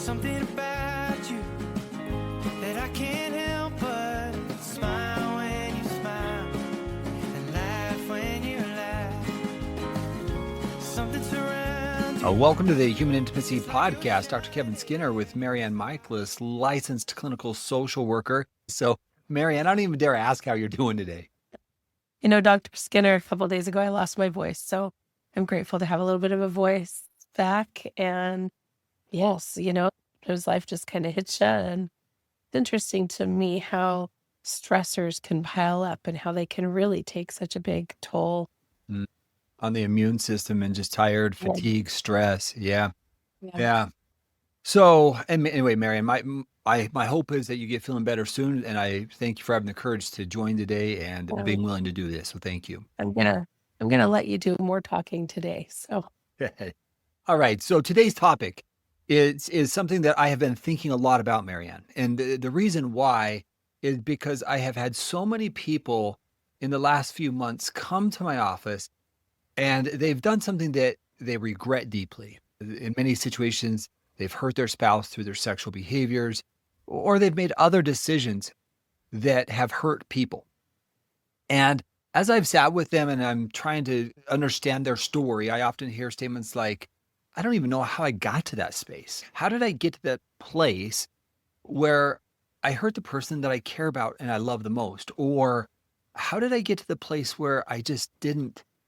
something about you that I can't help but smile when you smile and laugh when you laugh. Something surrounds you. Welcome to the Human Intimacy Podcast. Dr. Kevin Skinner with MaryAnn Michaelis, licensed clinical social worker. So, MaryAnn, I don't even dare ask how you're doing today. You know, Dr. Skinner, a couple of days ago, I lost my voice. So I'm grateful to have a little bit of a voice back. And yes, you know, as life just kind of hits you. And it's interesting to me how stressors can pile up and how they can really take such a big toll. On the immune system and just tired, fatigue, stress. Yeah. So, and anyway, MaryAnn, my hope is that you get feeling better soon. And I thank you for having the courage to join today and being willing to do this. So thank you. I'm gonna let you do more talking today. So all right. So today's topic is something that I have been thinking a lot about, MaryAnn. And the reason why is because I have had so many people in the last few months come to my office and they've done something that they regret deeply. In many situations, they've hurt their spouse through their sexual behaviors, or they've made other decisions that have hurt people. And as I've sat with them and I'm trying to understand their story, I often hear statements like, I don't even know how I got to that space. How did I get to that place where I hurt the person that I care about and I love the most? Or how did I get to the place where I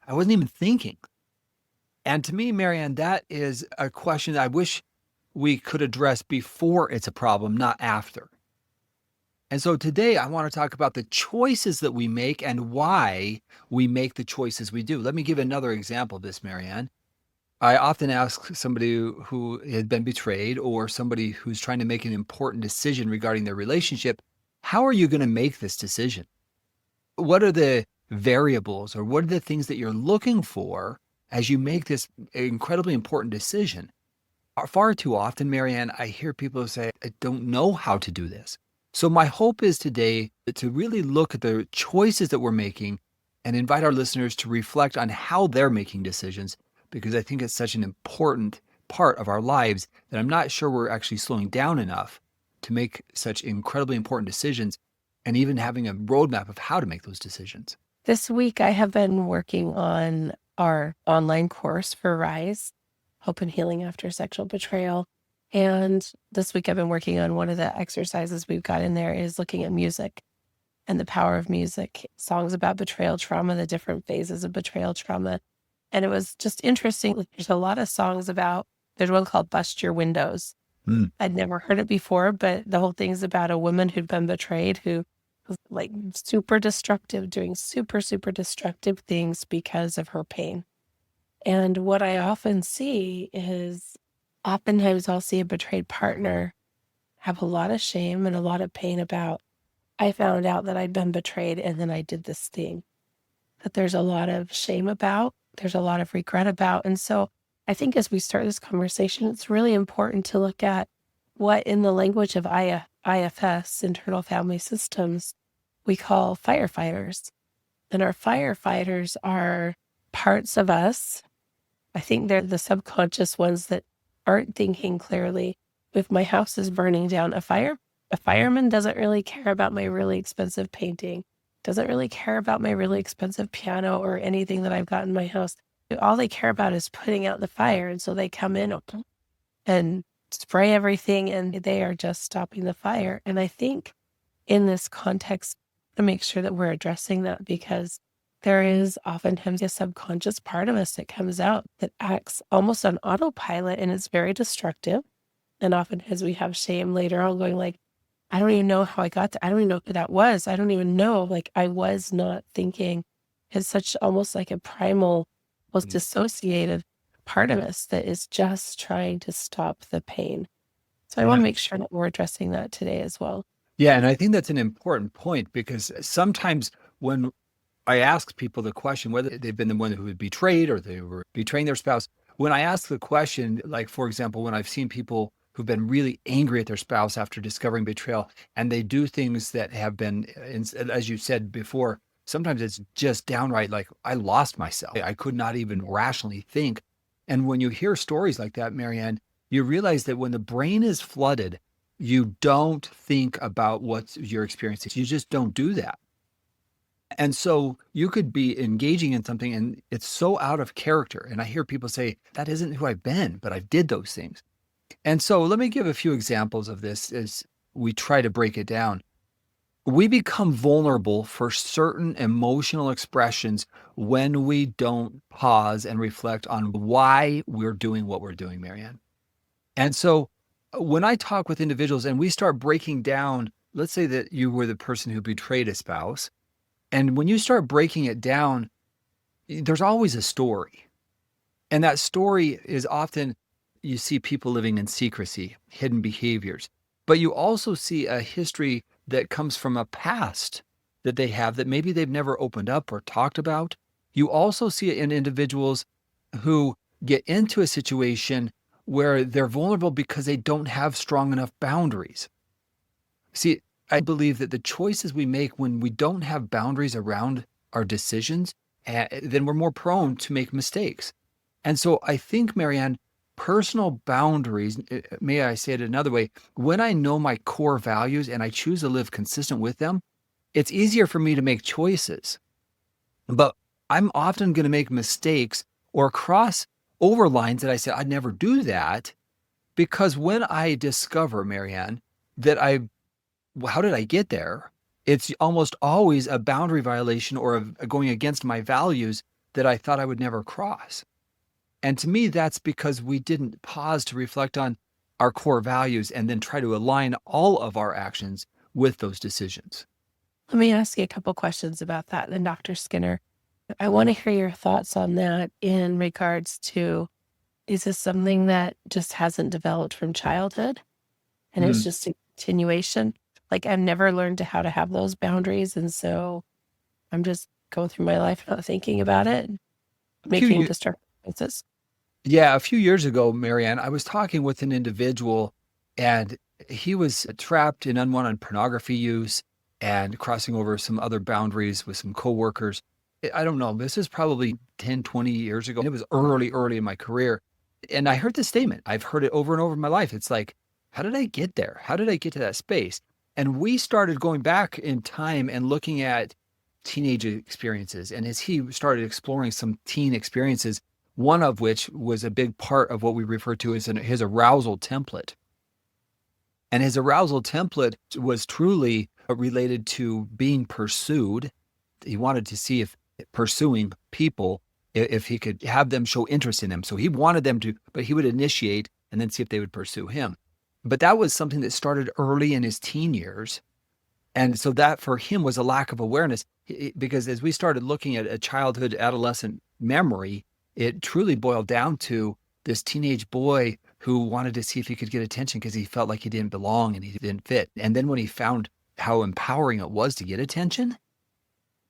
wasn't even thinking? And to me, MaryAnn, that is a question I wish we could address before it's a problem, not after. And so today I want to talk about the choices that we make and why we make the choices we do. Let me give another example of this, MaryAnn. I often ask somebody who had been betrayed or somebody who's trying to make an important decision regarding their relationship, how are you going to make this decision? What are the variables or what are the things that you're looking for as you make this incredibly important decision? Far too often, MaryAnn, I hear people say, I don't know how to do this. So my hope is today to really look at the choices that we're making and invite our listeners to reflect on how they're making decisions, because I think it's such an important part of our lives that I'm not sure we're actually slowing down enough to make such incredibly important decisions and even having a roadmap of how to make those decisions. this week I have been working on our online course for RISE, Hope and Healing After Sexual Betrayal. And this week I've been working on one of the exercises we've got in there is looking at music and the power of music, songs about betrayal trauma, the different phases of betrayal trauma. And it was just interesting. There's a lot of songs there's one called Bust Your Windows. I'd never heard it before, but the whole thing's about a woman who'd been betrayed who was like super destructive, doing super, super destructive things because of her pain. And what I often see is oftentimes I'll see a betrayed partner have a lot of shame and a lot of pain about, I found out that I'd been betrayed and then I did this thing. That there's a lot of shame about, there's a lot of regret about. And so I think as we start this conversation, it's really important to look at what in the language of IFS, internal family systems, we call firefighters. And our firefighters are parts of us. I think they're the subconscious ones that aren't thinking clearly. If my house is burning down, a fireman doesn't really care about my really expensive painting, doesn't really care about my really expensive piano or anything that I've got in my house. All they care about is putting out the fire. And so they come in and spray everything and they are just stopping the fire. And I think in this context, to make sure that we're addressing that, because there is oftentimes a subconscious part of us that comes out that acts almost on autopilot and it's very destructive. And often as we have shame later on going like, I don't even know how I got to, I don't even know who that was. I don't even know, like I was not thinking. It's such almost like a primal, almost dissociated part of us that is just trying to stop the pain. So I want to make sure that we're addressing that today as well. Yeah, and I think that's an important point because sometimes when I ask people the question, whether they've been the one who was betrayed or they were betraying their spouse, when I ask the question, like, for example, when I've seen people who've been really angry at their spouse after discovering betrayal and they do things that have been, as you said before, sometimes it's just downright like, I lost myself. I could not even rationally think. And when you hear stories like that, MaryAnn, you realize that when the brain is flooded, you don't think about what you're experiencing. You just don't do that. And so you could be engaging in something and it's so out of character. And I hear people say, that isn't who I've been, but I did those things. And so let me give a few examples of this as we try to break it down. We become vulnerable for certain emotional expressions when we don't pause and reflect on why we're doing what we're doing, MaryAnn. And so when I talk with individuals and we start breaking down, let's say that you were the person who betrayed a spouse. And when you start breaking it down, there's always a story. And that story is often you see people living in secrecy, hidden behaviors, but you also see a history that comes from a past that they have that maybe they've never opened up or talked about. You also see it in individuals who get into a situation where they're vulnerable because they don't have strong enough boundaries. See, I believe that the choices we make when we don't have boundaries around our decisions, then we're more prone to make mistakes. And so I think, MaryAnn, personal boundaries, may I say it another way, when I know my core values and I choose to live consistent with them, it's easier for me to make choices. But I'm often going to make mistakes or cross over lines that I said I'd never do that, because when I discover, MaryAnn, that how did I get there? It's almost always a boundary violation or going against my values that I thought I would never cross. And to me, that's because we didn't pause to reflect on our core values and then try to align all of our actions with those decisions. Let me ask you a couple questions about that. Then, Dr. Skinner, I want to hear your thoughts on that in regards to, is this something that just hasn't developed from childhood and it's just a continuation? Like, I've never learned how to have those boundaries. And so I'm just going through my life not thinking about it, making destructive choices. Yeah, a few years ago, MaryAnn, I was talking with an individual and he was trapped in unwanted pornography use and crossing over some other boundaries with some coworkers. I don't know, this is probably 10, 20 years ago. It was early in my career. And I heard this statement. I've heard it over and over in my life. It's like, how did I get there? How did I get to that space? And we started going back in time and looking at teenage experiences. And as he started exploring some teen experiences, one of which was a big part of what we refer to as his arousal template. And his arousal template was truly related to being pursued. He wanted to see if pursuing people, if he could have them show interest in him. So he wanted them to, but he would initiate and then see if they would pursue him. But that was something that started early in his teen years. And so that for him was a lack of awareness, because as we started looking at a childhood, adolescent memory, it truly boiled down to this teenage boy who wanted to see if he could get attention because he felt like he didn't belong and he didn't fit. And then when he found how empowering it was to get attention,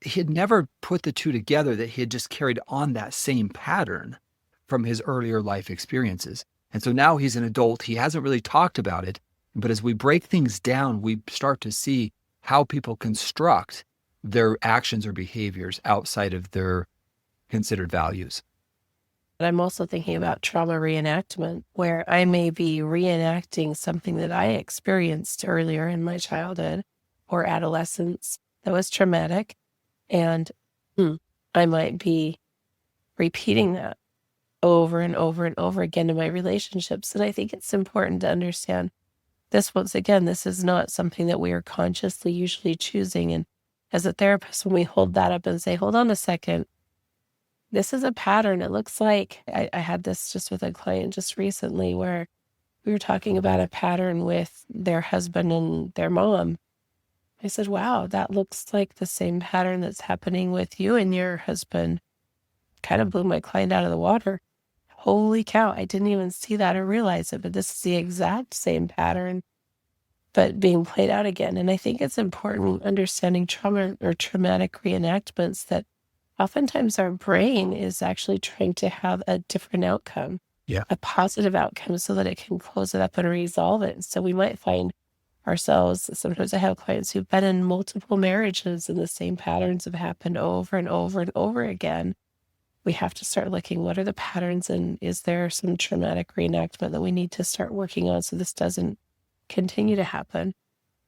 he had never put the two together, that he had just carried on that same pattern from his earlier life experiences. And so now he's an adult. He hasn't really talked about it. But as we break things down, we start to see how people construct their actions or behaviors outside of their considered values. But I'm also thinking about trauma reenactment, where I may be reenacting something that I experienced earlier in my childhood or adolescence that was traumatic. And I might be repeating that over and over and over again in my relationships. And I think it's important to understand this, once again, this is not something that we are consciously usually choosing. And as a therapist, when we hold that up and say, hold on a second, this is a pattern. It looks like I had this just with a client just recently where we were talking about a pattern with their husband and their mom. I said, wow, that looks like the same pattern that's happening with you and your husband. Kind of blew my client out of the water. Holy cow, I didn't even see that or realize it, but this is the exact same pattern, but being played out again. And I think it's important understanding trauma or traumatic reenactments, that oftentimes our brain is actually trying to have a different outcome, a positive outcome, so that it can close it up and resolve it. So we might find ourselves, sometimes I have clients who've been in multiple marriages and the same patterns have happened over and over and over again. we have to start looking, what are the patterns, and is there some traumatic reenactment that we need to start working on so this doesn't continue to happen?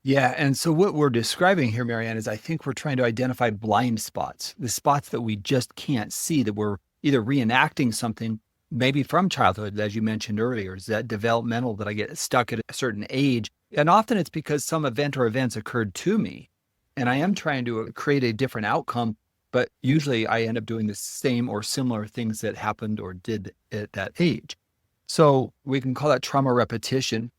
Yeah. And so what we're describing here, MaryAnn, is I think we're trying to identify blind spots, the spots that we just can't see, that we're either reenacting something maybe from childhood, as you mentioned earlier, is that developmental that I get stuck at a certain age. And often it's because some event or events occurred to me. And I am trying to create a different outcome, but usually I end up doing the same or similar things that happened or did at that age. So we can call that trauma repetition,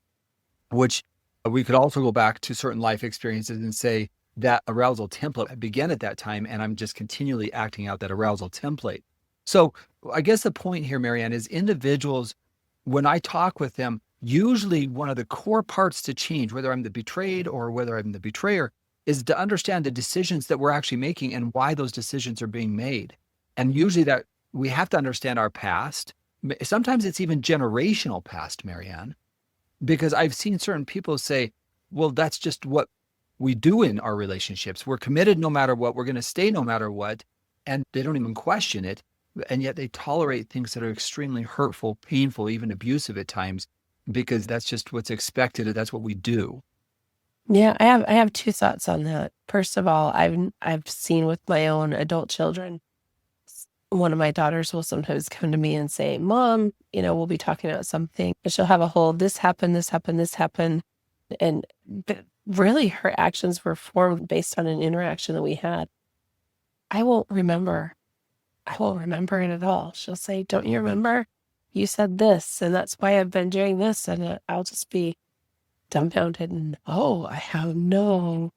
which we could also go back to certain life experiences and say that arousal template began at that time, and I'm just continually acting out that arousal template. So I guess the point here, MaryAnn, is individuals, when I talk with them, usually one of the core parts to change, whether I'm the betrayed or whether I'm the betrayer, is to understand the decisions that we're actually making and why those decisions are being made. And usually that we have to understand our past. Sometimes it's even generational past, MaryAnn, because I've seen certain people say, well, that's just what we do in our relationships. We're committed no matter what. We're going to stay no matter what. And they don't even question it. And yet they tolerate things that are extremely hurtful, painful, even abusive at times, because that's just what's expected. That's what we do. Yeah, I have two thoughts on that. First of all, I've seen with my own adult children, one of my daughters will sometimes come to me and say, Mom, we'll be talking about something, and she'll have a whole, this happened, this happened, this happened. And really her actions were formed based on an interaction that we had. I won't remember it at all. She'll say, don't you remember? You said this, and that's why I've been doing this. And I'll just be dumbfounded and, oh, I have no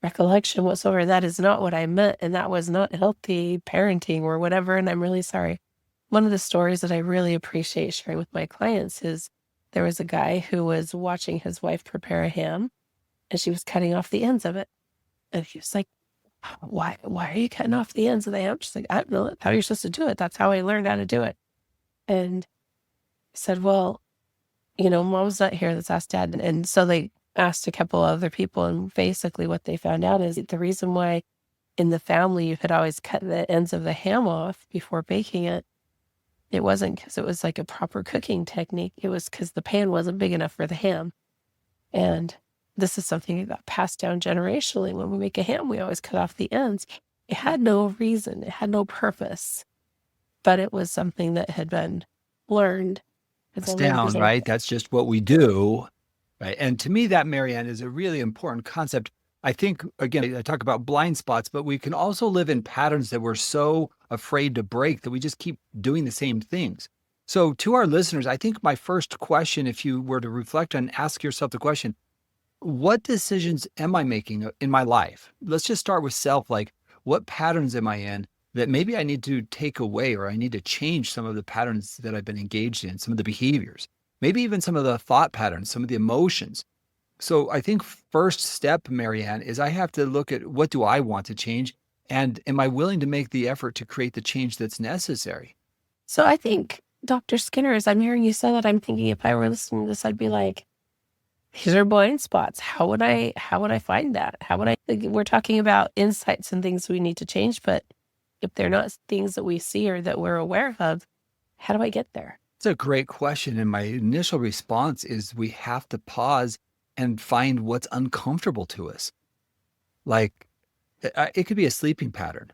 recollection whatsoever. That is not what I meant. And that was not healthy parenting or whatever. And I'm really sorry. One of the stories that I really appreciate sharing with my clients is there was a guy who was watching his wife prepare a ham, and she was cutting off the ends of it. And he was like, why are you cutting off the ends of the ham? She's like, I don't know how you're supposed to do it. That's how I learned how to do it. And I said, well, Mom's not here. Let's ask Dad. And so they asked a couple other people, and basically what they found out is the reason why in the family you had always cut the ends of the ham off before baking it. It wasn't because it was like a proper cooking technique. It was because the pan wasn't big enough for the ham. And this is something that got passed down generationally. When we make a ham, we always cut off the ends. It had no reason. It had no purpose, but it was something that had been learned. It's down, right? That's just what we do. Right. And to me, that, MaryAnn, is a really important concept. I think, again, I talk about blind spots, but we can also live in patterns that we're so afraid to break that we just keep doing the same things. So to our listeners, I think my first question, if you were to reflect and ask yourself the question, what decisions am I making in my life? Let's just start with self. Like, what patterns am I in that maybe I need to take away, or I need to change some of the patterns that I've been engaged in, some of the behaviors, maybe even some of the thought patterns, some of the emotions. So I think first step, MaryAnn, is I have to look at, what do I want to change? And am I willing to make the effort to create the change that's necessary? So I think, Dr. Skinner, as I'm hearing you say that, I'm thinking if I were listening to this, I'd be like, these are blind spots. How would I find that? We're talking about insights and things we need to change, but if they're not things that we see or that we're aware of, how do I get there? It's a great question. And my initial response is we have to pause and find what's uncomfortable to us. Like, it could be a sleeping pattern.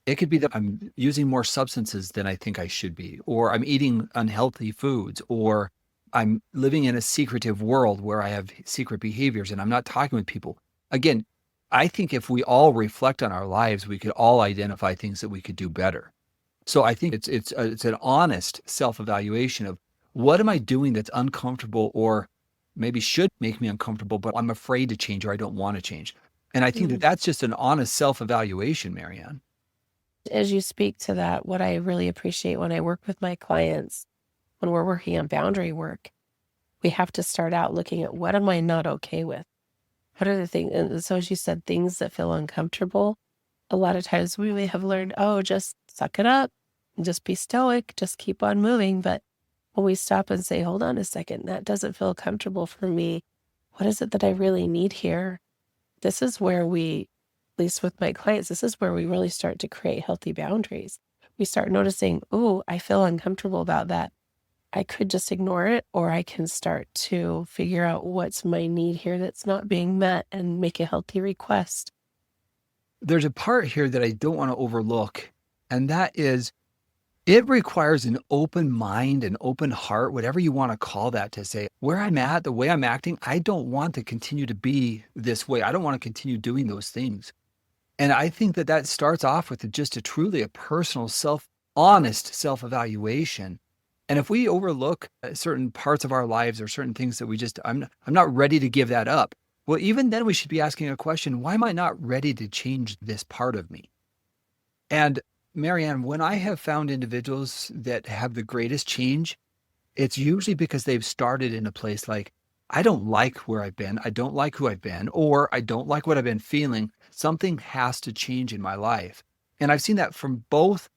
It could be that I'm using more substances than I think I should be, or I'm eating unhealthy foods, or I'm living in a secretive world where I have secret behaviors and I'm not talking with people. Again, I think if we all reflect on our lives, we could all identify things that we could do better. So I think it's an honest self-evaluation of, what am I doing that's uncomfortable or maybe should make me uncomfortable, but I'm afraid to change or I don't want to change. And I think that that's just an honest self-evaluation, MaryAnn. As you speak to that, what I really appreciate when I work with my clients, when we're working on boundary work, we have to start out looking at, what am I not okay with? What are the things? And so as you said, things that feel uncomfortable, a lot of times we may have learned, oh, just suck it up, just be stoic, just keep on moving. But when we stop and say, hold on a second, that doesn't feel comfortable for me. What is it that I really need here? This is where we, at least with my clients, this is where we really start to create healthy boundaries. we start noticing, oh, I feel uncomfortable about that. I could just ignore it, or I can start to figure out what's my need here that's not being met and make a healthy request. There's a part here that I don't want to overlook, and that is it requires an open mind, an open heart, whatever you want to call that, to say, where I'm at, the way I'm acting, I don't want to continue to be this way. I don't want to continue doing those things. And I think that that starts off with just a truly a personal honest self-evaluation. And if we overlook certain parts of our lives or certain things that I'm not ready to give that up. Well, even then we should be asking a question, why am I not ready to change this part of me? And MaryAnn, when I have found individuals that have the greatest change, it's usually because they've started in a place like, I don't like where I've been. I don't like who I've been, or I don't like what I've been feeling. Something has to change in my life. And I've seen that from both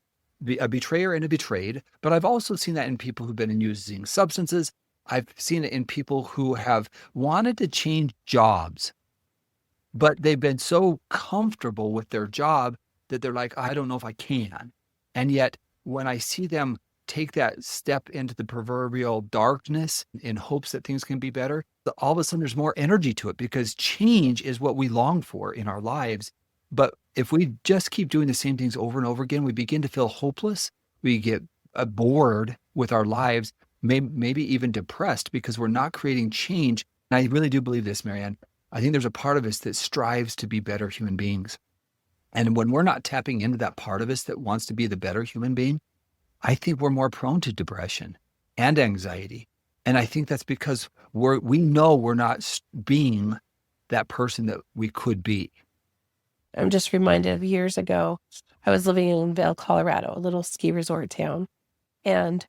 a betrayer and a betrayed, but I've also seen that in people who've been using substances. I've seen it in people who have wanted to change jobs, but they've been so comfortable with their job that they're like, I don't know if I can. And yet, when I see them take that step into the proverbial darkness in hopes that things can be better, all of a sudden there's more energy to it, because change is what we long for in our lives. But if we just keep doing the same things over and over again, we begin to feel hopeless. We get bored with our lives, maybe even depressed, because we're not creating change. And I really do believe this, MaryAnn. I think there's a part of us that strives to be better human beings. And when we're not tapping into that part of us that wants to be the better human being, I think we're more prone to depression and anxiety. And I think that's because we know we're not being that person that we could be. I'm just reminded of years ago, I was living in Vail, Colorado, a little ski resort town. And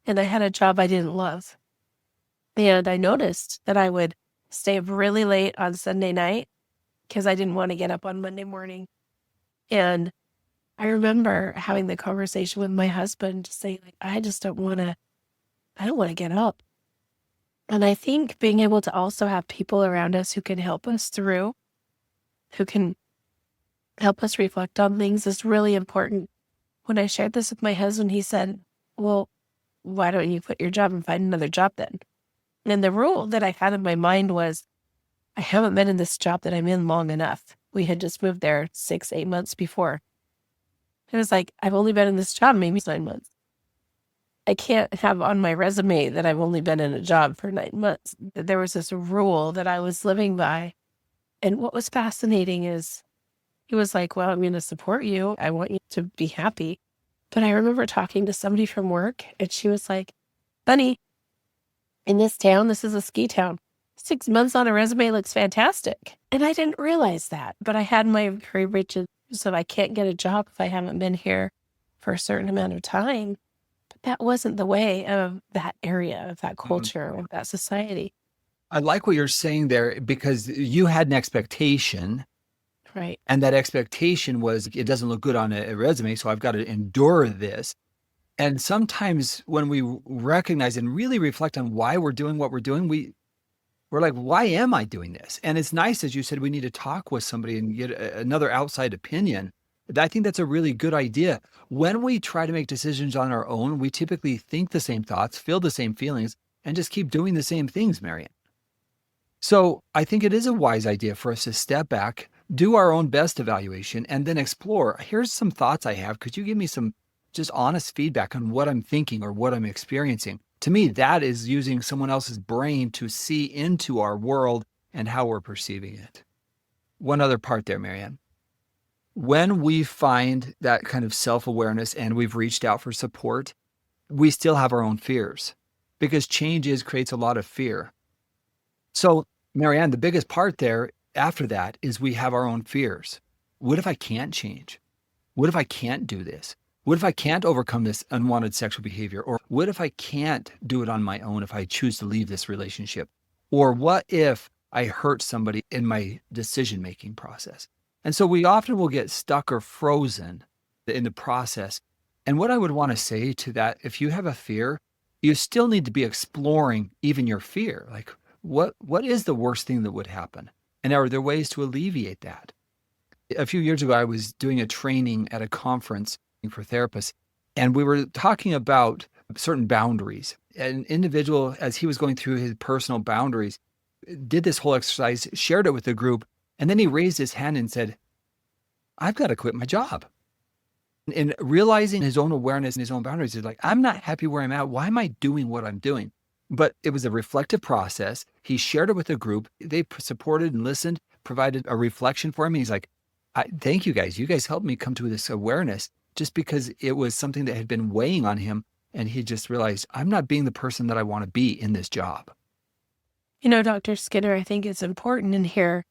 I had a job I didn't love. And I noticed that I would stay up really late on Sunday night because I didn't want to get up on Monday morning. And I remember having the conversation with my husband to say, like, I don't want to get up. And I think being able to also have people around us who can help us through, who can help us reflect on things, is really important. When I shared this with my husband, he said, well, why don't you quit your job and find another job then? And the rule that I had in my mind was, I haven't been in this job that I'm in long enough. We had just moved there 6-8 months before. It was like, I've only been in this job maybe 9 months. I can't have on my resume that I've only been in a job for 9 months. There was this rule that I was living by. And what was fascinating is he was like, well, I'm going to support you. I want you to be happy. But I remember talking to somebody from work, and she was like, Bunny, in this town, this is a ski town. 6 months on a resume looks fantastic. And I didn't realize that. But I had my very rigid, so I can't get a job if I haven't been here for a certain amount of time. But that wasn't the way of that area, of that culture, of that society. I like what you're saying there, because you had an expectation. Right. And that expectation was, it doesn't look good on a resume, so I've got to endure this. And sometimes when we recognize and really reflect on why we're doing what we're doing, we're like, why am I doing this? And it's nice, as you said, we need to talk with somebody and get another outside opinion. I think that's a really good idea. When we try to make decisions on our own, we typically think the same thoughts, feel the same feelings, and just keep doing the same things, MaryAnn. So I think it is a wise idea for us to step back, do our own best evaluation, and then explore. Here's some thoughts I have. Could you give me some just honest feedback on what I'm thinking or what I'm experiencing? To me, that is using someone else's brain to see into our world and how we're perceiving it. One other part there, MaryAnn. When we find that kind of self-awareness and we've reached out for support, we still have our own fears, because change creates a lot of fear. So, MaryAnn, the biggest part there after that is we have our own fears. What if I can't change? What if I can't do this? What if I can't overcome this unwanted sexual behavior? Or what if I can't do it on my own if I choose to leave this relationship? Or what if I hurt somebody in my decision-making process? And so we often will get stuck or frozen in the process. And what I would want to say to that, if you have a fear, you still need to be exploring even your fear. Like, what is the worst thing that would happen? And are there ways to alleviate that? A few years ago, I was doing a training at a conference for therapists, and we were talking about certain boundaries. An individual, as he was going through his personal boundaries, did this whole exercise, shared it with the group, and then he raised his hand and said, I've got to quit my job. And realizing his own awareness and his own boundaries is like, I'm not happy where I'm at. Why am I doing what I'm doing? But it was a reflective process. He shared it with the group. They supported and listened, provided a reflection for him. He's like, thank you guys. You guys helped me come to this awareness just because it was something that had been weighing on him. And he just realized, I'm not being the person that I want to be in this job. Dr. Skinner, I think it's important in here.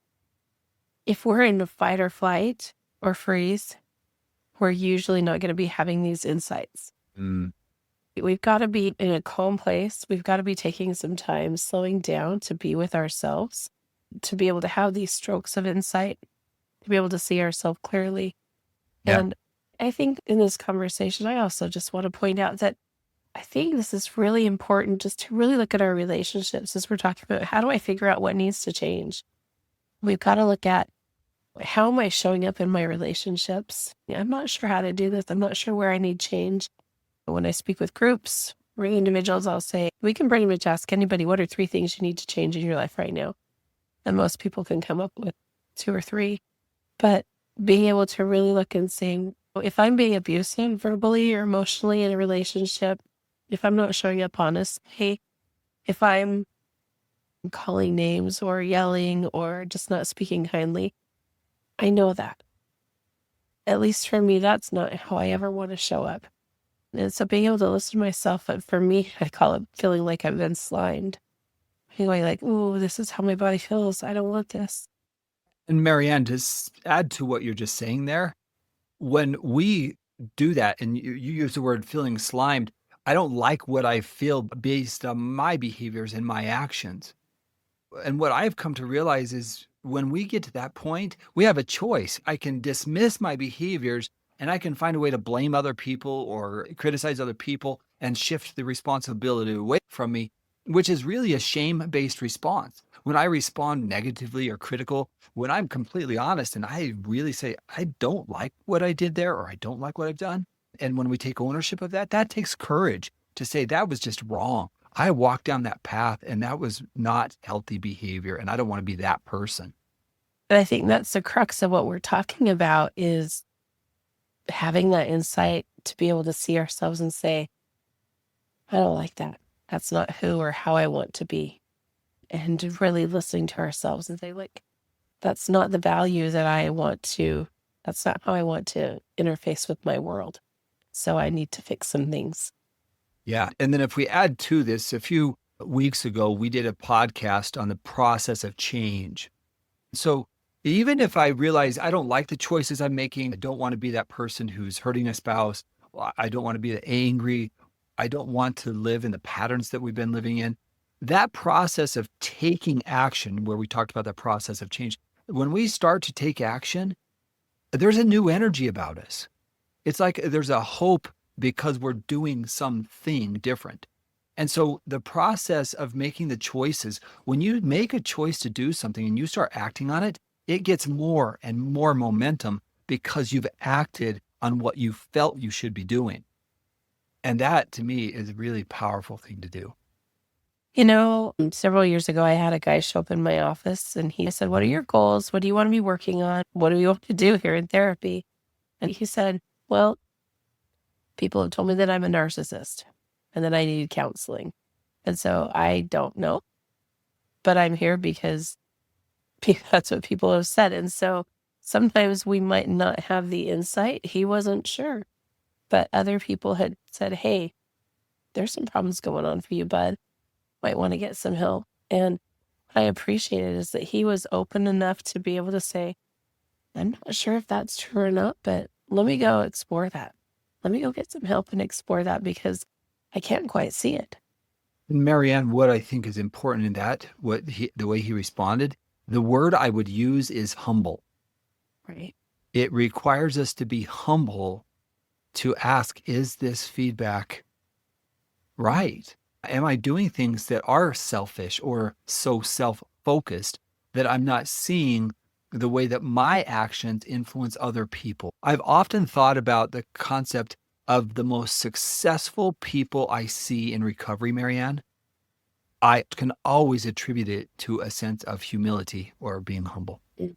If we're in a fight or flight or freeze, we're usually not going to be having these insights. We've got to be in a calm place. We've got to be taking some time, slowing down to be with ourselves, to be able to have these strokes of insight, to be able to see ourselves clearly. Yeah. And I think in this conversation, I also just want to point out that I think this is really important just to really look at our relationships as we're talking about how do I figure out what needs to change? We've got to look at how am I showing up in my relationships? I'm not sure how to do this. I'm not sure where I need change. When I speak with groups or individuals, I'll say, we can pretty much ask anybody, what are 3 things you need to change in your life right now? And most people can come up with 2 or 3. But being able to really look and saying, if I'm being abusive verbally or emotionally in a relationship, if I'm not showing up honestly, if I'm calling names or yelling or just not speaking kindly, I know that. At least for me, that's not how I ever want to show up. And so being able to listen to myself, for me, I call it feeling like I've been slimed. Feeling like, ooh, this is how my body feels. I don't want this. And MaryAnn, to add to what you're just saying there, when we do that, and you use the word feeling slimed, I don't like what I feel based on my behaviors and my actions. And what I've come to realize is when we get to that point, we have a choice. I can dismiss my behaviors and I can find a way to blame other people or criticize other people and shift the responsibility away from me, which is really a shame-based response. When I respond negatively or critical, when I'm completely honest and I really say, I don't like what I did there or I don't like what I've done. And when we take ownership of that, that takes courage to say that was just wrong. I walked down that path and that was not healthy behavior. And I don't want to be that person. And I think that's the crux of what we're talking about is having that insight to be able to see ourselves and say, I don't like that. That's not who or how I want to be. And really listening to ourselves and say, like, that's not the value that I want to, that's not how I want to interface with my world. So I need to fix some things. Yeah. And then if we add to this, a few weeks ago, we did a podcast on the process of change. So even if I realize I don't like the choices I'm making, I don't want to be that person who's hurting a spouse, I don't want to be angry, I don't want to live in the patterns that we've been living in, that process of taking action, where we talked about that process of change, when we start to take action, there's a new energy about us. It's like there's a hope because we're doing something different. And so the process of making the choices, when you make a choice to do something and you start acting on it, it gets more and more momentum because you've acted on what you felt you should be doing. And that to me is a really powerful thing to do. Several years ago, I had a guy show up in my office and he said, what are your goals? What do you want to be working on? What do you want to do here in therapy? And he said, well, people have told me that I'm a narcissist and that I need counseling. And so I don't know, but I'm here because that's what people have said. And so sometimes we might not have the insight. He wasn't sure, but other people had said, hey, there's some problems going on for you, bud. Might want to get some help. And what I appreciated is that he was open enough to be able to say, I'm not sure if that's true or not, but let me go explore that. Let me go get some help and explore that because I can't quite see it. And MaryAnn, what I think is important in that, the way he responded, the word I would use is humble. Right. It requires us to be humble to ask, is this feedback right? Am I doing things that are selfish or so self-focused that I'm not seeing the way that my actions influence other people. I've often thought about the concept of the most successful people I see in recovery, MaryAnn. I can always attribute it to a sense of humility or being humble. Mm.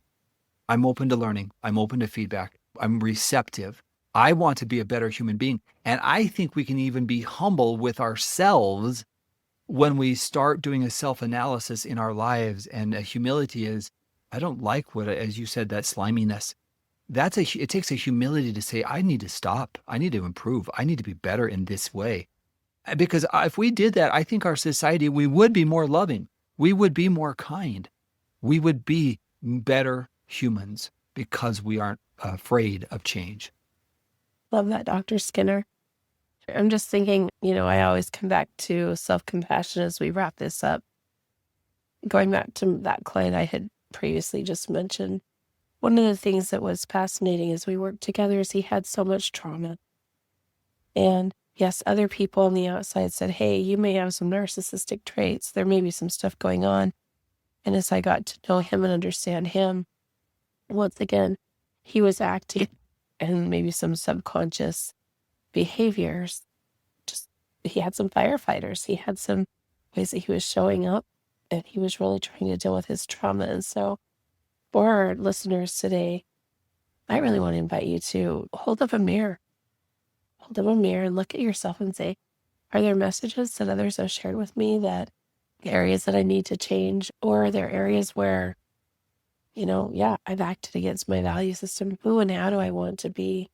I'm open to learning. I'm open to feedback. I'm receptive. I want to be a better human being. And I think we can even be humble with ourselves when we start doing a self-analysis in our lives. And humility is, I don't like what, as you said, that sliminess. It takes a humility to say, I need to stop. I need to improve. I need to be better in this way. Because if we did that, I think our society, we would be more loving. We would be more kind. We would be better humans because we aren't afraid of change. Love that, Dr. Skinner. I'm just thinking, I always come back to self-compassion as we wrap this up. Going back to that client I had previously just mentioned, one of the things that was fascinating as we worked together is he had so much trauma. And yes, other people on the outside said, hey, you may have some narcissistic traits. There may be some stuff going on. And as I got to know him and understand him, once again, he was acting and maybe some subconscious behaviors. Just he had some firefighters. He had some ways that he was showing up, and he was really trying to deal with his trauma. And so for our listeners today, I really want to invite you to hold up a mirror. Hold up a mirror and look at yourself and say, are there messages that others have shared with me, that areas that I need to change? Or are there areas where, I've acted against my value system? Who and how do I want to be?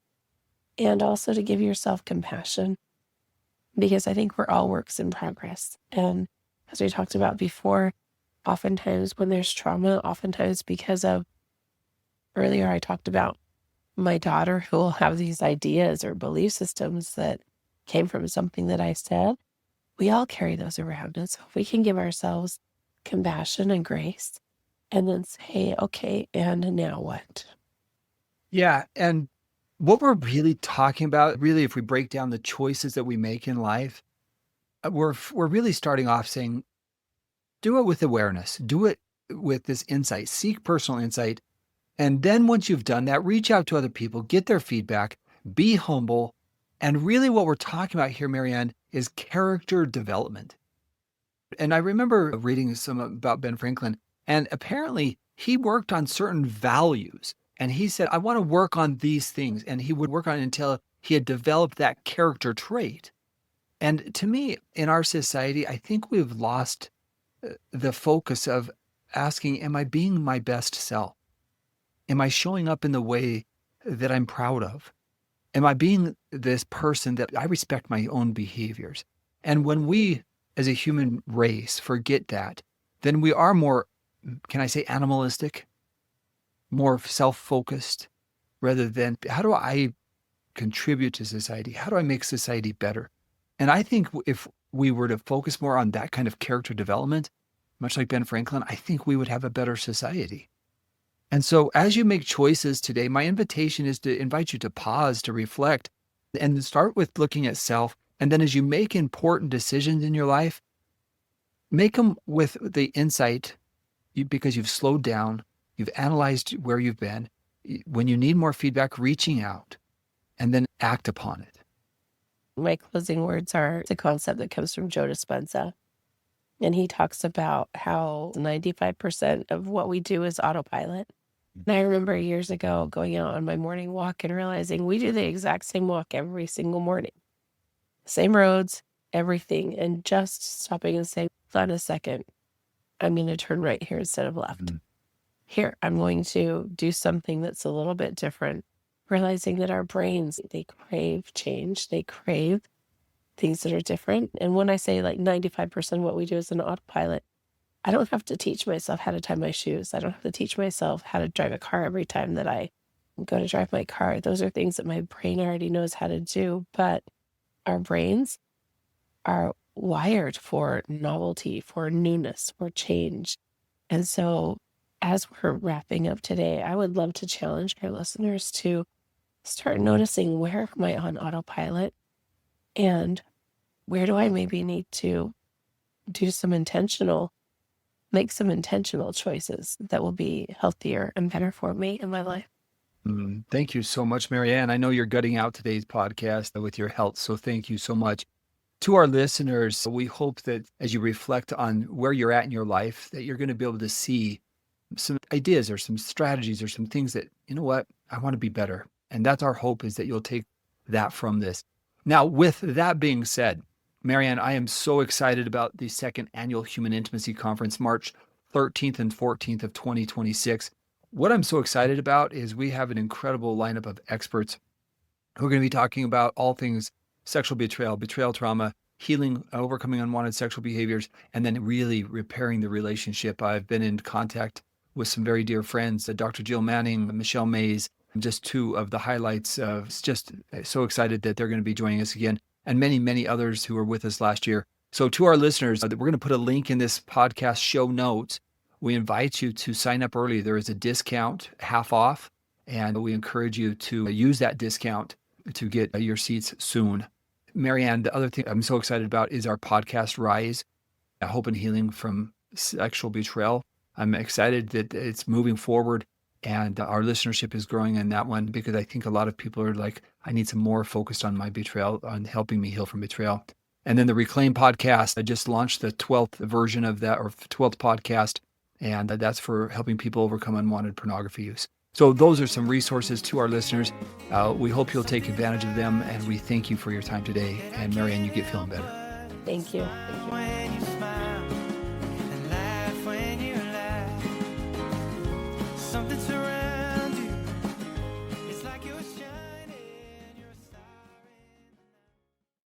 And also to give yourself compassion, because I think we're all works in progress. And as we talked about before, oftentimes when there's trauma, oftentimes because of, earlier I talked about my daughter who will have these ideas or belief systems that came from something that I said. We all carry those around. And so if we can give ourselves compassion and grace and then say, okay, and now what? Yeah. And what we're really talking about, really, if we break down the choices that we make in life, we're really starting off saying, do it with awareness, do it with this insight, seek personal insight. And then once you've done that, reach out to other people, get their feedback, be humble. And really what we're talking about here, MaryAnn, is character development. And I remember reading some about Ben Franklin, and apparently he worked on certain values. And he said, I want to work on these things. And he would work on it until he had developed that character trait. And to me, in our society, I think we've lost the focus of asking, am I being my best self? Am I showing up in the way that I'm proud of? Am I being this person that I respect my own behaviors? And when we, as a human race, forget that, then we are more, can I say, animalistic, more self-focused, rather than how do I contribute to society? How do I make society better? And I think if we were to focus more on that kind of character development, much like Ben Franklin, I think we would have a better society. And so as you make choices today, my invitation is to invite you to pause, to reflect, and start with looking at self. And then as you make important decisions in your life, make them with the insight because you've slowed down, you've analyzed where you've been. When you need more feedback, reaching out and then act upon it. My closing words are the concept that comes from Joe Dispenza. And he talks about how 95% of what we do is autopilot. And I remember years ago going out on my morning walk and realizing we do the exact same walk every single morning. Same roads, everything. And just stopping and saying, hold on a second, I'm going to turn right here instead of left. Here, I'm going to do something that's a little bit different. Realizing that our brains, they crave change. They crave things that are different. And when I say like 95% of what we do is an autopilot, I don't have to teach myself how to tie my shoes. I don't have to teach myself how to drive a car every time that I go to drive my car. Those are things that my brain already knows how to do. But our brains are wired for novelty, for newness, for change. And so as we're wrapping up today, I would love to challenge our listeners to start noticing, where am I on autopilot? And where do I maybe need to do some intentional make some intentional choices that will be healthier and better for me in my life. Thank you so much, MaryAnn. I know you're gutting out today's podcast with your health, so thank you so much. To our listeners, we hope that as you reflect on where you're at in your life, that you're going to be able to see some ideas or some strategies or some things that, you know what, I want to be better. And that's our hope, is that you'll take that from this. Now, with that being said, MaryAnn, I am so excited about the second annual Human Intimacy Conference, March 13th and 14th of 2026. What I'm so excited about is we have an incredible lineup of experts who are going to be talking about all things sexual betrayal, betrayal trauma, healing, overcoming unwanted sexual behaviors, and then really repairing the relationship. I've been in contact with some very dear friends, Dr. Jill Manning, Michelle Mays, just two of the highlights. Just so excited that they're going to be joining us again, and many, many others who were with us last year. So to our listeners, we're going to put a link in this podcast show notes. We invite you to sign up early. There is a discount, half off, and we encourage you to use that discount to get your seats soon. MaryAnn, the other thing I'm so excited about is our podcast, Rise, Hope and Healing from Sexual Betrayal. I'm excited that it's moving forward and our listenership is growing in that one, because I think a lot of people are like, I need some more focused on my betrayal, on helping me heal from betrayal. And then the Reclaim podcast, I just launched the 12th version of that, or 12th podcast, and that's for helping people overcome unwanted pornography use. So those are some resources to our listeners. We hope you'll take advantage of them, and we thank you for your time today. And MaryAnn, you get feeling better. Thank you. Thank you.